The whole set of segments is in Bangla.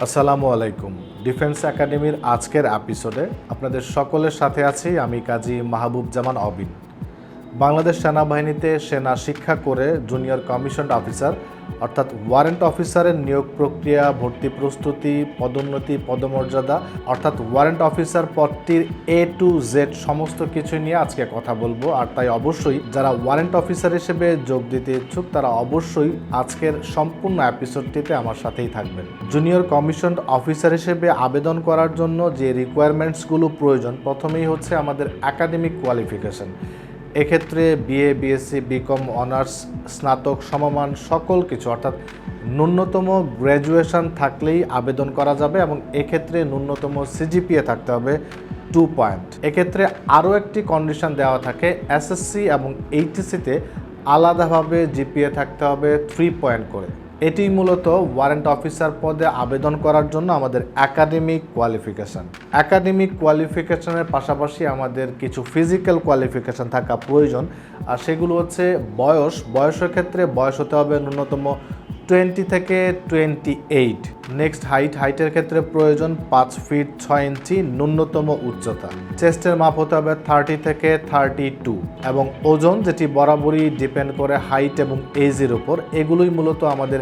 আসসালামু আলাইকুম। ডিফেন্স একাডেমির আজকের এপিসোডে আপনাদের সকলের সাথে আছি আমি কাজী মাহবুব জামান অবিন। বাংলাদেশ সেনাবাহিনীতে সেনা শিক্ষা করে জুনিয়র কমিশনড অফিসার অর্থাৎ ওয়ারেন্ট অফিসারের নিয়োগ প্রক্রিয়া, ভর্তি প্রস্তুতি, পদোন্নতি, পদমর্যাদা অর্থাৎ ওয়ারেন্ট অফিসার পদটির A to Z সমস্ত কিছু নিয়ে আজকে কথা বলবো। আর তাই অবশ্যই যারা ওয়ারেন্ট অফিসার হিসেবে যোগ দিতে ইচ্ছুক তারা অবশ্যই আজকের সম্পূর্ণ এপিসোডটিতে আমার সাথেই থাকবেন। জুনিয়র কমিশনড অফিসার হিসেবে আবেদন করার জন্য যে রিকোয়ারমেন্টসগুলো প্রয়োজন, প্রথমেই হচ্ছে আমাদের একাডেমিক কোয়ালিফিকেশন। এক্ষেত্রে বিএ, বিএসসি, বিকম, অনার্স, স্নাতক সমমান সকল কিছু অর্থাৎ ন্যূনতম গ্র্যাজুয়েশন থাকলেই আবেদন করা যাবে এবং এক্ষেত্রে ন্যূনতম সিজিপিএ থাকতে হবে 2 পয়েন্ট। এক্ষেত্রে আরও একটি কন্ডিশন দেওয়া থাকে, এসএসসি এবং এইচএসসিতে আলাদাভাবে জিপিএ থাকতে হবে 3 পয়েন্ট করে। এটি মূলত ওয়ারেন্ট অফিসার পদে আবেদন করার জন্য আমাদের একাডেমিক কোয়ালিফিকেশান। একাডেমিক কোয়ালিফিকেশনের পাশাপাশি আমাদের কিছু ফিজিক্যাল কোয়ালিফিকেশান থাকা প্রয়োজন, আর সেগুলো হচ্ছে বয়সের ক্ষেত্রে বয়স হতে হবে ন্যূনতম 20 থেকে 28। নেক্সট হাইটের ক্ষেত্রে প্রয়োজন 5 ফিট 6 ইঞ্চি ন্যূনতম উচ্চতা। চেস্টের মাপ হতে হবে 30 থেকে 32 এবং ওজন, যেটি বরাবরই ডিপেন্ড করে হাইট এবং এজের উপর। এগুলোই মূলত আমাদের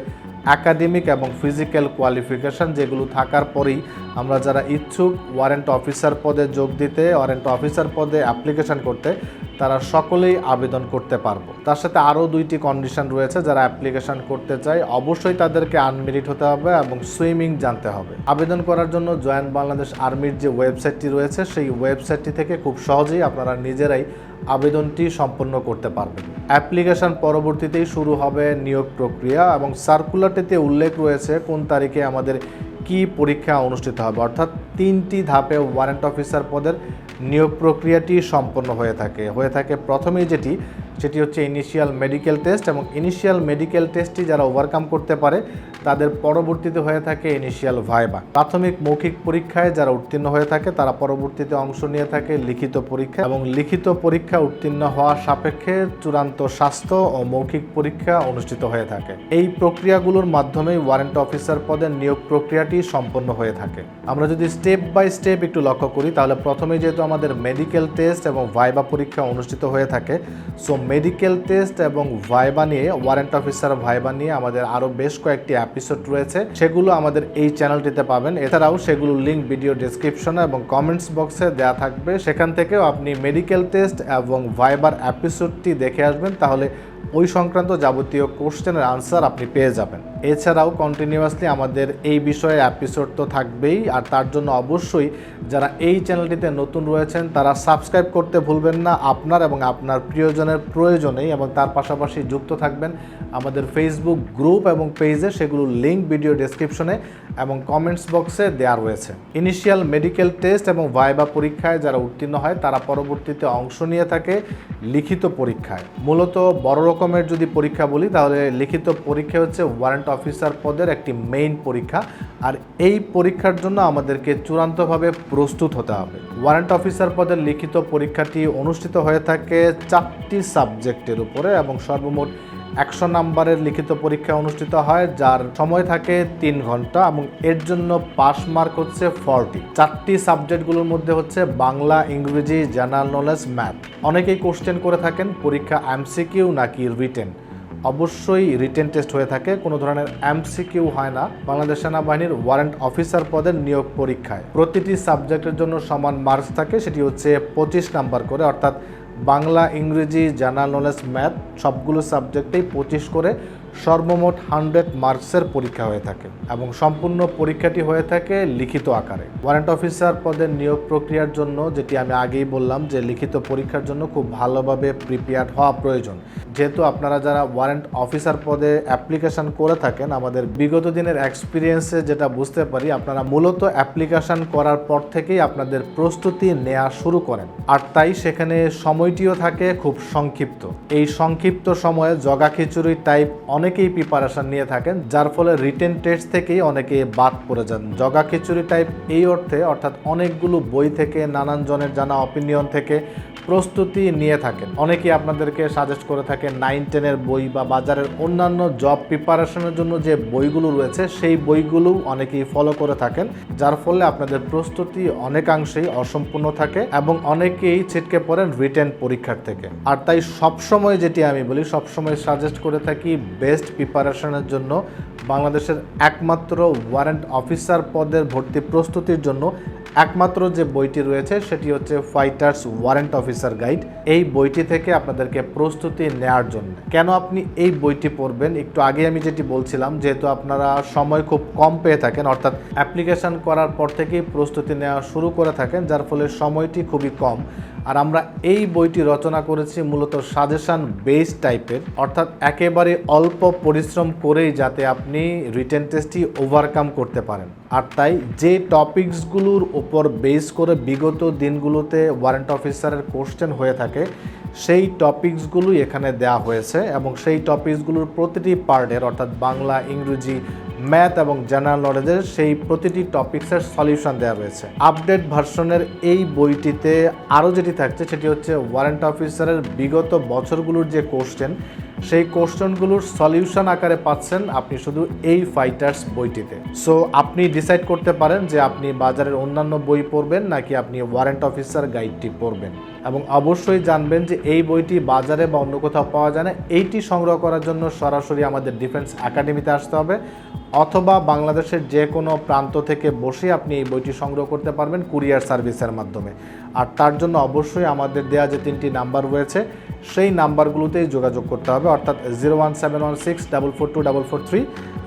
একাডেমিক এবং ফিজিক্যাল কোয়ালিফিকেশান, যেগুলো থাকার পরেই আমরা যারা ইচ্ছুক ওয়ারেন্ট অফিসার পদে যোগ দিতে, ওয়ারেন্ট অফিসার পদে অ্যাপ্লিকেশান করতে, তারা সকলেই আবেদন করতে পারবো। তার সাথে আরও 2টি কন্ডিশন রয়েছে। যারা অ্যাপ্লিকেশান করতে চায় অবশ্যই তাদেরকে আনমেরিট হতে হবে এবং সুইমিং জানতে হবে। আবেদন করার জন্য জয়েন বাংলাদেশ আর্মির যে ওয়েবসাইটটি রয়েছে সেই ওয়েবসাইটটি থেকে খুব সহজেই আপনারা নিজেরাই আবেদনটি সম্পন্ন করতে পারবেন। অ্যাপ্লিকেশান পরবর্তীতেই শুরু হবে নিয়োগ প্রক্রিয়া এবং সার্কুলারটিতে উল্লেখ রয়েছে কোন তারিখে আমাদের কি পরীক্ষা অনুষ্ঠিত হবে। অর্থাৎ 3টি ধাপে ওয়ারেন্ট অফিসার পদের নিয়োগ প্রক্রিয়াটি সম্পন্ন হয়ে থাকে। প্রথমেই সেটি হচ্ছে ইনিশিয়াল মেডিকেল টেস্ট, এবং ইনিশিয়াল মেডিকেল টেস্টটি যারা ওভারকাম করতে পারে তাদের পরবর্তীতে হয়ে থাকে ইনিশিয়াল ভাইবা। প্রাথমিক মৌখিক পরীক্ষায় যারা উত্তীর্ণ হয়ে থাকে তারা পরবর্তীতে অংশ নিয়ে থাকে লিখিত পরীক্ষা, এবং লিখিত পরীক্ষা উত্তীর্ণ হওয়া সাপেক্ষে চূড়ান্ত স্বাস্থ্য ও মৌখিক পরীক্ষা অনুষ্ঠিত হয়ে থাকে। এই প্রক্রিয়াগুলোর মাধ্যমেই ওয়ারেন্ট অফিসার পদের নিয়োগ প্রক্রিয়াটি সম্পন্ন হয়ে থাকে। আমরা যদি স্টেপ বাই স্টেপ একটু লক্ষ্য করি তাহলে প্রথমেই যেহেতু আমাদের মেডিকেল টেস্ট এবং ভাইবা পরীক্ষা অনুষ্ঠিত হয়ে থাকে, সো মেডিকেল টেস্ট এবং ভাইবা নিয়ে, ওয়ারেন্ট অফিসার ভাইবা নিয়ে আমাদের আরও বেশ কয়েকটি এপিসোড রয়েছে, সেগুলো আমাদের এই চ্যানেলটিতে পাবেন। এছাড়াও সেগুলোর লিঙ্ক ভিডিও ডেসক্রিপশনে এবং কমেন্টস বক্সে দেওয়া থাকবে, সেখান থেকেও আপনি মেডিকেল টেস্ট এবং ভাইবার এপিসোডটি দেখে আসবেন, তাহলে ওই সংক্রান্ত যাবতীয় কোশ্চেনের আনসার আপনি পেয়ে যাবেন। এছাড়াও কন্টিনিউয়াসলি আমাদের এই বিষয়ে এপিসোড তো থাকবেই, আর তার জন্য অবশ্যই যারা এই চ্যানেলটিতে নতুন রয়েছেন তারা সাবস্ক্রাইব করতে ভুলবেন না আপনার এবং আপনার প্রিয়জনের প্রয়োজনেই, এবং তার পাশাপাশি যুক্ত থাকবেন আমাদের ফেসবুক গ্রুপ এবং পেজে, সেগুলোর লিঙ্ক ভিডিও ডেসক্রিপশনে এবং কমেন্টস বক্সে দেওয়া রয়েছে। ইনিশিয়াল মেডিকেল টেস্ট এবং ভাইবা পরীক্ষায় যারা উত্তীর্ণ হয় তারা পরবর্তীতে অংশ নিয়ে থাকে লিখিত পরীক্ষায়। মূলত বড় রকমের যদি পরীক্ষা বলি তাহলে লিখিত পরীক্ষা হচ্ছে ওয়ারেন্ট অফিসার পদের একটি মেইন পরীক্ষা, আর এই পরীক্ষার জন্য আমাদেরকে চূড়ান্তভাবে প্রস্তুত হতে হবে। ওয়ারেন্ট অফিসার পদের লিখিত পরীক্ষাটি অনুষ্ঠিত হয়ে থাকে 4টি সাবজেক্টের উপরে এবং সর্বমোট 100 নাম্বারের লিখিত পরীক্ষা অনুষ্ঠিত হয়, যার সময় থাকে 3 ঘন্টা এবং এর জন্য পাস মার্ক হচ্ছে 40। 4টি সাবজেক্টগুলোর মধ্যে হচ্ছে বাংলা, ইংরেজি, জেনারেল নলেজ, ম্যাথ। অনেকেই কোশ্চেন করে থাকেন পরীক্ষা এমসিকিউ নাকি রিটেন। অবশ্যই রিটেন টেস্ট হয়ে থাকে, কোনো ধরনের এমসিকিউ হয় না বাংলাদেশ সেনাবাহিনীর ওয়ারেন্ট অফিসার পদের নিয়োগ পরীক্ষায়। প্রতিটি সাবজেক্টের জন্য সমান মার্কস থাকে, সেটি হচ্ছে 25 নাম্বার করে, অর্থাৎ বাংলা, ইংরেজি, জেনারেল নলেজ, ম্যাথ সবগুলো সাবজেক্টেই 25 করে সর্বমোট 100 মার্কসের পরীক্ষা হয়ে থাকে এবং সম্পূর্ণ পরীক্ষাটি হয়ে থাকে লিখিত আকারে। ওয়ারেন্ট অফিসার পদের নিয়োগ প্রক্রিয়ার জন্য, যেটি আমি আগেই বললাম যে লিখিত পরীক্ষার জন্য খুব ভালোভাবে প্রিপেয়ার হওয়া প্রয়োজন। যেহেতু আপনারা যারা ওয়ারেন্ট অফিসার পদে অ্যাপ্লিকেশান করে থাকেন, আমাদের বিগত দিনের এক্সপিরিয়েন্সে যেটা বুঝতে পারি, আপনারা মূলত অ্যাপ্লিকেশান করার পর থেকেই আপনাদের প্রস্তুতি নেওয়া শুরু করেন, আর তাই সেখানে সময়টিও থাকে খুব সংক্ষিপ্ত। এই সংক্ষিপ্ত সময়ে জগা খিচুড়ি টাইপ অনেক অনেকেই প্রিপারেশন নিয়ে থাকেন, যার ফলে রিটেন টেস্ট থেকেই অনেকেই বাদ পড়ে যান। জগা খিচুড়ি টাইপ এই অর্থে, অর্থাৎ অনেকগুলো বই থেকে, নানান জনের জানা অপিনিয়ন থেকে প্রস্তুতি নিয়ে থাকেন। অনেকেই আপনাদেরকে সাজেস্ট করে থাকেন 9-10-এর বই বা বাজারের অন্যান্য জব প্রিপারেশনের জন্য যে বইগুলো রয়েছে সেই বইগুলো অনেকেই ফলো করে থাকেন, যার ফলে আপনাদের প্রস্তুতি অনেকাংশেই অসম্পূর্ণ থাকে এবং অনেকেই ছিটকে পড়েন রিটেন পরীক্ষার থেকে। আর তাই সবসময় যেটি আমি বলি, সবসময় সাজেস্ট করে থাকি বেস্ট প্রিপারেশনের জন্য বাংলাদেশের একমাত্র ওয়ারেন্ট অফিসার পদের ভর্তি প্রস্তুতির জন্য একমাত্র যে বইটি রয়েছে সেটি হচ্ছে ফাইটার্স ওয়ারেন্ট অফিসার গাইড। এই বইটি থেকে আপনাদেরকে প্রস্তুতি নেওয়ার জন্য কেন আপনি এই বইটি পড়বেন, একটু আগে আমি যেটি বলছিলাম, যেহেতু আপনারা সময় খুব কম পেয়ে থাকেন, অর্থাৎ অ্যাপ্লিকেশন করার পর থেকেই প্রস্তুতি নেওয়া শুরু করে থাকেন, যার ফলে সময়টি খুবই কম। আর আমরা এই বইটি রচনা করেছি মূলত সাজেশন বেস টাইপের, অর্থাৎ একেবারে অল্প পরিশ্রম করেই যাতে আপনি রিটেন টেস্টটি ওভারকাম করতে পারেন। আর তাই যে টপিকসগুলোর উপর বেস করে বিগত দিনগুলোতে ওয়ারেন্ট অফিসারের কোশ্চেন হয়ে থাকে সেই টপিকসগুলোই এখানে দেওয়া হয়েছে এবং সেই টপিকসগুলোর প্রতিটি পার্টের, অর্থাৎ বাংলা, ইংরেজি, ম্যাথ এবং জেনারেল নলেজের সেই প্রতিটি টপিক্সের সলিউশন দেওয়া রয়েছে। আপডেট ভার্সনের এই বইটিতে আরও যেটি থাকছে সেটি হচ্ছে ওয়ারেন্ট অফিসারের বিগত বছরগুলোর যে কোশ্চেন, সেই কোশ্চেনগুলোর সলিউশন আকারে পাচ্ছেন আপনি শুধু এই ফাইটার্স বইটিতে। সো আপনি ডিসাইড করতে পারেন যে আপনি বাজারের অন্যান্য বই পড়বেন নাকি আপনি ওয়ারেন্ট অফিসার গাইডটি পড়বেন। এবং অবশ্যই জানবেন যে এই বইটি বাজারে বা অন্য কোথাও পাওয়া যায় না। এইটি সংগ্রহ করার জন্য সরাসরি আমাদের ডিফেন্স একাডেমিতে আসতে হবে, অথবা বাংলাদেশের যে কোনো প্রান্ত থেকে বসে আপনি এই বইটি সংগ্রহ করতে পারবেন কুরিয়ার সার্ভিসের মাধ্যমে। আর তার জন্য অবশ্যই আমাদের দেওয়া যে 3টি নাম্বার রয়েছে সেই নাম্বারগুলোতেই যোগাযোগ করতে হবে, অর্থাৎ 01716442443,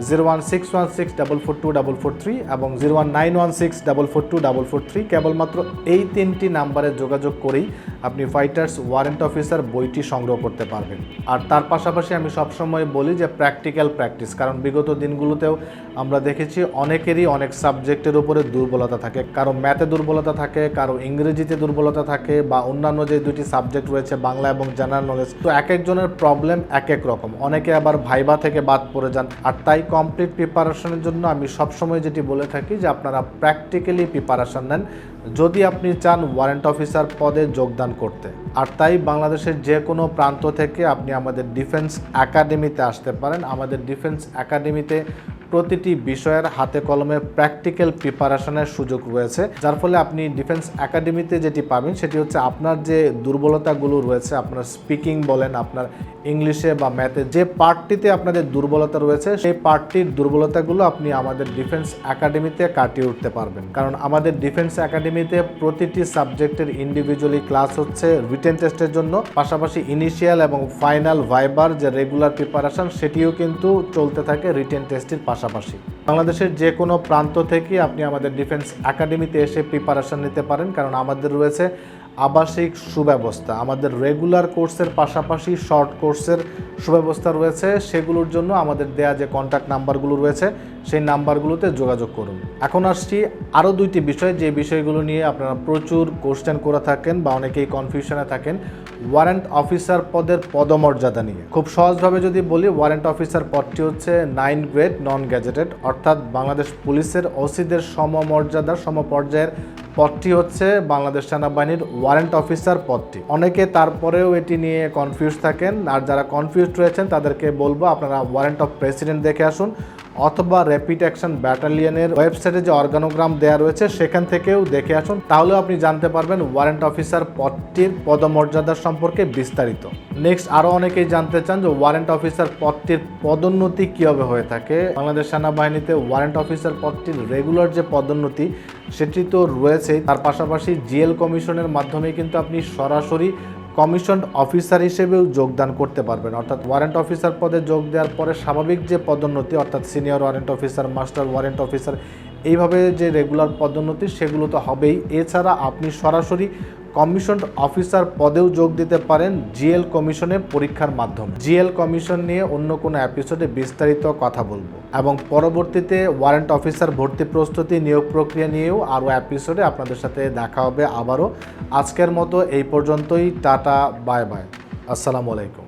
01616442443 এবং 01916442443। কেবলমাত্র এই 3টি নাম্বারে যোগাযোগ করেই আপনি ফাইটার্স ওয়ারেন্ট অফিসার বইটি সংগ্রহ করতে পারবেন। আর তার পাশাপাশি আমি সবসময় বলি যে প্র্যাকটিক্যাল প্র্যাকটিস, কারণ বিগত দিনগুলোতেও আমরা দেখেছি অনেকেরই অনেক সাবজেক্টের উপরে দুর্বলতা থাকে। কারো ম্যাথে দুর্বলতা থাকে, কারো ইংরেজিতে দুর্বলতা থাকে, বা অন্যান্য যে 2টি সাবজেক্ট রয়েছে বাংলা এবং জেনারেল নলেজ। তো এক একজনের প্রবলেম এক এক রকম, অনেকে আবার ভাইবা থেকে বাদ পড়ে যান। আর তাই কমপ্লিট প্রিপারেশনের জন্য আমি সবসময় যেটি বলে থাকি যে আপনারা প্র্যাকটিক্যালি প্রিপারেশন নেন যদি আপনি চান ওয়ারেন্ট অফিসার পদে যোগদান করতে। আর তাই বাংলাদেশের যে কোনো প্রান্ত থেকে আপনি আমাদের ডিফেন্স একাডেমিতে আসতে পারেন। আমাদের ডিফেন্স একাডেমিতে প্রতিটি বিষয়ের হাতে কলমে প্র্যাকটিক্যাল প্রিপারেশনের সুযোগ রয়েছে, যার ফলে আপনি ডিফেন্স একাডেমিতে যেটি পাবেন সেটি হচ্ছে আপনার যে দুর্বলতাগুলো রয়েছে, আপনার স্পিকিং বলেন, আপনার ইংলিশে বা ম্যাথে যে পার্টটিতে আপনাদের দুর্বলতা রয়েছে সেই পার্টটির দুর্বলতাগুলো আপনি আমাদের ডিফেন্স একাডেমিতে কাটিয়ে উঠতে পারবেন। কারণ আমাদের ডিফেন্স একাডেমিতে প্রতিটি সাবজেক্টের ইন্ডিভিজুয়ালি ক্লাস হচ্ছে রিটেন টেস্টের জন্য, পাশাপাশি ইনিশিয়াল এবং ফাইনাল ভাইবার যে রেগুলার প্রিপারেশন সেটিও কিন্তু চলতে থাকে রিটেন টেস্টের পাশাপাশি। বাংলাদেশের যে কোনো প্রান্ত থেকে আপনি আমাদের ডিফেন্স একাডেমিতে এসে প্রিপারেশন নিতে পারেন, কারণ আমাদের রয়েছে আবাসিক সুব্যবস্থা। আমাদের রেগুলার কোর্সের পাশাপাশি শর্ট কোর্সের সুব্যবস্থা রয়েছে। সেগুলোর জন্য আমাদের দেয়া যে কন্ট্যাক্ট নাম্বারগুলো রয়েছে সেই নাম্বারগুলোতে যোগাযোগ করুন। এখন আসছি আরও 2টি বিষয়, যে বিষয়গুলো নিয়ে আপনারা প্রচুর কোশ্চেন করে থাকেন বা অনেকেই কনফিউশনে থাকেন ওয়ারেন্ট অফিসার পদের পদমর্যাদা নিয়ে। খুব সহজভাবে যদি বলি, ওয়ারেন্ট অফিসার পদটি হচ্ছে 9 গ্রেড নন গ্যাজেটেড, অর্থাৎ বাংলাদেশ পুলিশের ওসিদের সমমর্যাদার সমপর্যায়ের পদটি হচ্ছে বাংলাদেশ সেনাবাহিনীর ওয়ারেন্ট অফিসার পদটি। অনেকে তারপরেও এটি নিয়ে কনফিউজ থাকেন, আর যারা কনফিউজড রয়েছেন তাদেরকে বলবো আপনারা ওয়ারেন্ট অফ প্রেসিডেন্ট দেখে আসুন, অথবা র্যাপিড অ্যাকশন ব্যাটালিয়নের ওয়েবসাইটে যে অর্গানোগ্রাম দেওয়া রয়েছে সেখান থেকেও দেখে আসুন। তাহলেও আপনি জানতে পারবেন ওয়ারেন্ট অফিসার পদটির পদমর্যাদার সম্পর্কে বিস্তারিত। নেক্সট আরও অনেকেই জানতে চান যে ওয়ারেন্ট অফিসার পদটির পদোন্নতি কীভাবে হয়ে থাকে। বাংলাদেশ সেনাবাহিনীতে ওয়ারেন্ট অফিসার পদটির রেগুলার যে পদোন্নতি সেটি তো রয়েছেই, তার পাশাপাশি জিএল কমিশনের মাধ্যমে কিন্তু আপনি সরাসরি কমিশন অফিসার হিসেবেও যোগদান করতে পারবেন। অর্থাৎ ওয়ারেন্ট অফিসার পদে যোগ দেওয়ার পরে স্বাভাবিক যে পদোন্নতি, অর্থাৎ senior warrant officer, master warrant officer, এইভাবে যে রেগুলার পদোন্নতি সেগুলো তো হবেই। এছাড়া আপনি সরাসরি কমিশন অফিসার পদেও যোগ দিতে পারেন জিএল কমিশনের পরীক্ষার মাধ্যমে। জিএল কমিশন নিয়ে অন্য কোনো এপিসোডে বিস্তারিত কথা বলবো, এবং পরবর্তীতে ওয়ারেন্ট অফিসার ভর্তি প্রস্তুতি, নিয়োগ প্রক্রিয়া নিয়েও আরও এপিসোডে আপনাদের সাথে দেখা হবে আবারও। আজকের মতো এই পর্যন্তই। টাটা, বাই বাই, আসসালামু আলাইকুম।